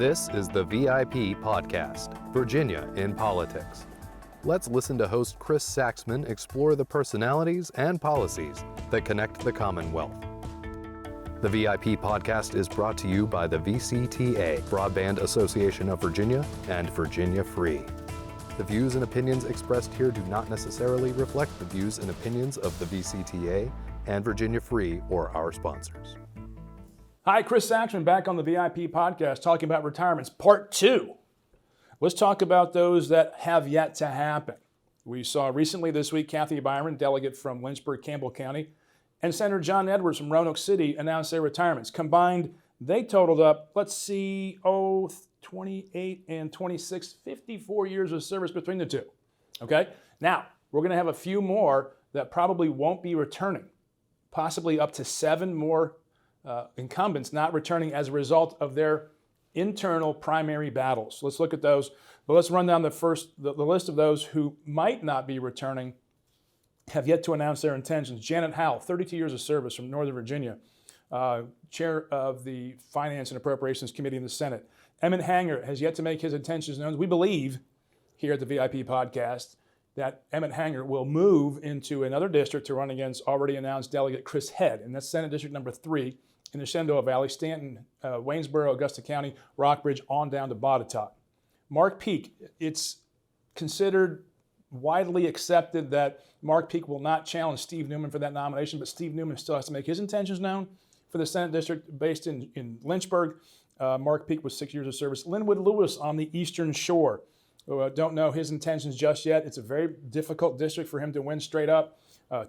This is the VIP Podcast, Virginia in Politics. Let's listen to host Chris Saxman explore the personalities and policies that connect the Commonwealth. The VIP Podcast is brought to you by the VCTA, Broadband Association of Virginia, and Virginia Free. The views and opinions expressed here do not necessarily reflect the views and opinions of the VCTA and Virginia Free or our sponsors. Hi, Chris Saxman back on the VIP Podcast talking about retirements, part 2. Let's talk about those that have yet to happen. We saw recently this week Kathy Byron, delegate from Lynchburg, Campbell County, and Senator John Edwards from Roanoke City announced their retirements. Combined, they totaled up, 28 and 26, 54 years of service between the two. Okay? Now, we're going to have a few more that probably won't be returning, possibly up to 7 more incumbents not returning as a result of their internal primary battles. Let's look at those. But let's run down the list of those who might not be returning, have yet to announce their intentions. Janet Howell, 32 years of service from Northern Virginia, chair of the Finance and Appropriations Committee in the Senate. Emmett Hanger has yet to make his intentions known. We believe here at the VIP Podcast that Emmett Hanger will move into another district to run against already announced delegate Chris Head, and that's Senate District number 3 in the Shenandoah Valley, Stanton, Waynesboro, Augusta County, Rockbridge, on down to Botetourt. Mark Peake, it's considered widely accepted that Mark Peake will not challenge Steve Newman for that nomination, but Steve Newman still has to make his intentions known for the Senate District based in Lynchburg. Mark Peake was 6 years of service. Linwood Lewis on the Eastern Shore. Don't know his intentions just yet. It's a very difficult district for him to win straight up.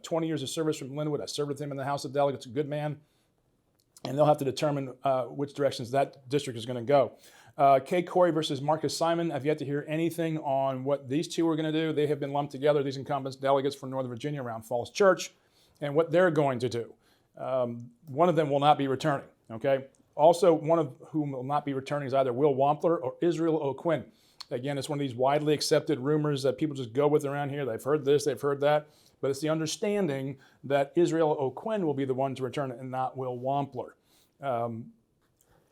20 years of service from Linwood. I served with him in the House of Delegates. A good man. And they'll have to determine which directions that district is going to go. Kay Corey versus Marcus Simon. I've yet to hear anything on what these two are going to do. They have been lumped together, these incumbents, delegates from Northern Virginia around Falls Church, and what they're going to do. One of them will not be returning, okay? Also, one of whom will not be returning is either Will Wampler or Israel O'Quinn. Again, it's one of these widely accepted rumors that people just go with around here. They've heard this, they've heard that. But it's the understanding that Israel O'Quinn will be the one to return and not Will Wampler,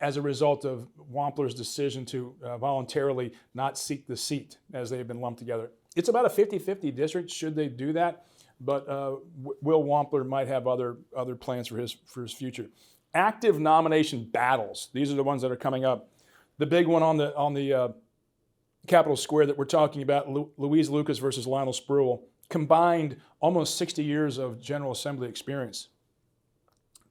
as a result of Wampler's decision to voluntarily not seek the seat as they have been lumped together. It's about a 50-50 district should they do that, but Will Wampler might have other plans for his future. Active nomination battles. These are the ones that are coming up. The big one on the Capitol Square that we're talking about, Louise Lucas versus Lionel Spruill, combined almost 60 years of General Assembly experience.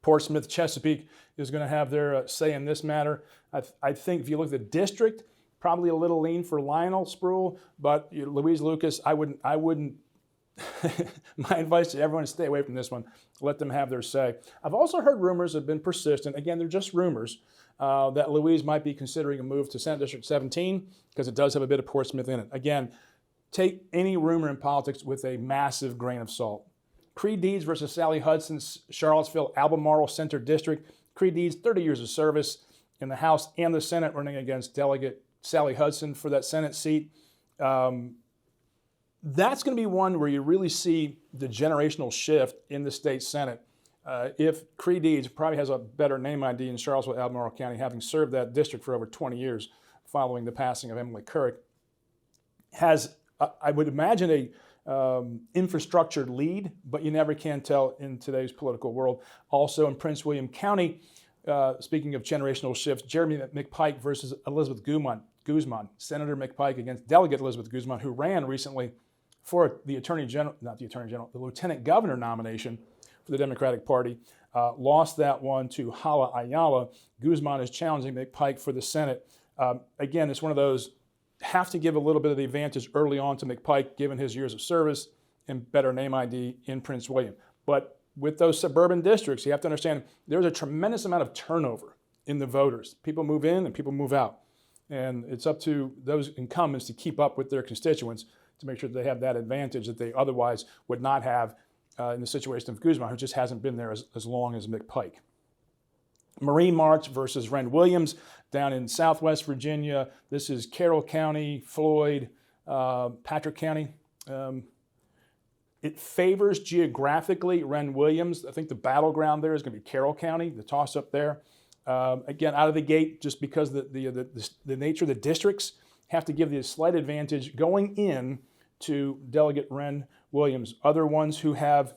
Portsmouth, Chesapeake is going to have their say in this matter. I think if you look at the district, probably a little lean for Lionel Spruill, but Louise Lucas, I wouldn't. My advice to everyone is stay away from this one. Let them have their say. I've also heard rumors have been persistent. Again, they're just rumors that Louise might be considering a move to Senate District 17 because it does have a bit of Portsmouth in it. Again, take any rumor in politics with a massive grain of salt. Creed Deeds versus Sally Hudson's Charlottesville Albemarle Center District. Creed Deeds, 30 years of service in the House and the Senate, running against Delegate Sally Hudson for that Senate seat. That's going to be one where you really see the generational shift in the state Senate. If Creed Deeds probably has a better name ID in Charlottesville, Albemarle County, having served that district for over 20 years following the passing of Emily Currick, has, I would imagine, a infrastructure lead, but you never can tell in today's political world. Also in Prince William County, speaking of generational shifts, Jeremy McPike versus Elizabeth Guzman. Senator McPike against Delegate Elizabeth Guzman, who ran recently for the the Lieutenant Governor nomination for the Democratic Party. Lost that one to Hala Ayala. Guzman is challenging McPike for the Senate. Again, it's one of those, have to give a little bit of the advantage early on to McPike, given his years of service and better name ID in Prince William. But with those suburban districts, you have to understand there's a tremendous amount of turnover in the voters. People move in and people move out. And it's up to those incumbents to keep up with their constituents to make sure that they have that advantage that they otherwise would not have in the situation of Guzman, who just hasn't been there as long as McPike. Marine March versus Ren Williams down in Southwest Virginia. This is Carroll County, Floyd, Patrick County. It favors geographically Ren Williams. I think the battleground there is going to be Carroll County, the toss-up there. Again, out of the gate, just because the nature of the districts have to give the slight advantage going in to Delegate Wren Williams. Other ones who have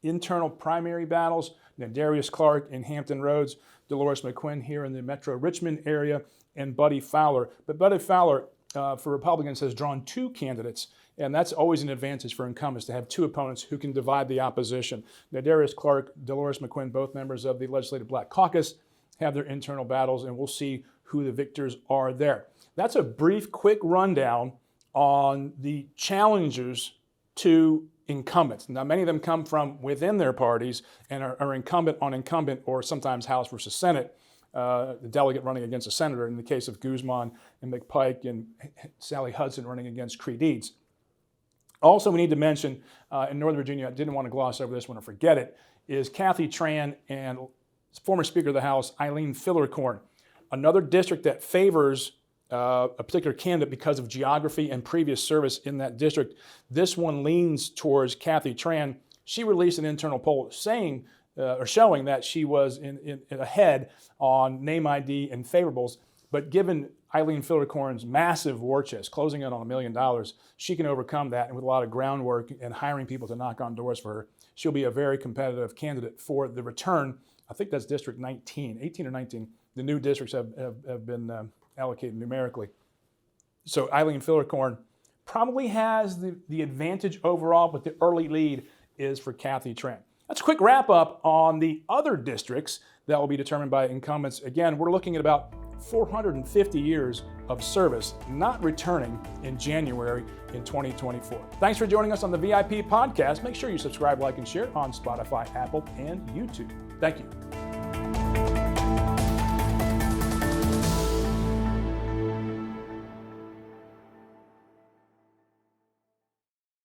internal primary battles, Darius Clark in Hampton Roads, Dolores McQuinn here in the Metro Richmond area, and Buddy Fowler. But Buddy Fowler, for Republicans, has drawn 2 candidates, and that's always an advantage for incumbents to have 2 opponents who can divide the opposition. Darius Clark, Dolores McQuinn, both members of the Legislative Black Caucus, have their internal battles, and we'll see who the victors are there. That's a brief, quick rundown on the challengers to incumbents. Now, many of them come from within their parties and are incumbent on incumbent, or sometimes House versus Senate, the delegate running against a senator in the case of Guzman and McPike, and Sally Hudson running against Creed Eads. Also, we need to mention, in Northern Virginia, I didn't want to gloss over this one or forget it, is Kathy Tran and former Speaker of the House, Eileen Fillercorn. Another district that favors a particular candidate because of geography and previous service in that district. This one leans towards Kathy Tran. She released an internal poll saying or showing that she was ahead on name ID and favorables, but given Eileen Fillercorn's massive war chest, closing in on $1 million, she can overcome that, and with a lot of groundwork and hiring people to knock on doors for her, she'll be a very competitive candidate for the return. I think that's District 19, 18 or 19. The new districts have been allocated numerically. So Eileen Fillercorn probably has the advantage overall, but the early lead is for Kathy Tran. That's a quick wrap up on the other districts that will be determined by incumbents. Again, we're looking at about 450 years of service not returning in January in 2024. Thanks for joining us on the VIP podcast. Make sure you subscribe, like, and share on Spotify, Apple, and YouTube. Thank you.